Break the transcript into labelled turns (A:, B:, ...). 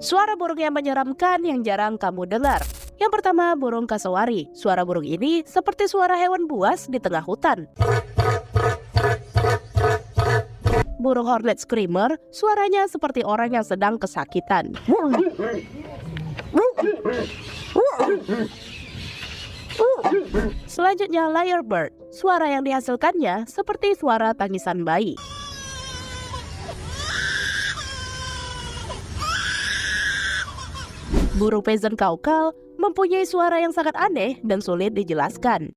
A: Suara burung yang menyeramkan yang jarang kamu dengar. Yang pertama, burung kasawari. Suara burung ini seperti suara hewan buas di tengah hutan. Burung hornet screamer, suaranya seperti orang yang sedang kesakitan. Selanjutnya, lyrebird. Suara yang dihasilkannya seperti suara tangisan bayi. Burung peasant kaukal mempunyai suara yang sangat aneh dan sulit dijelaskan.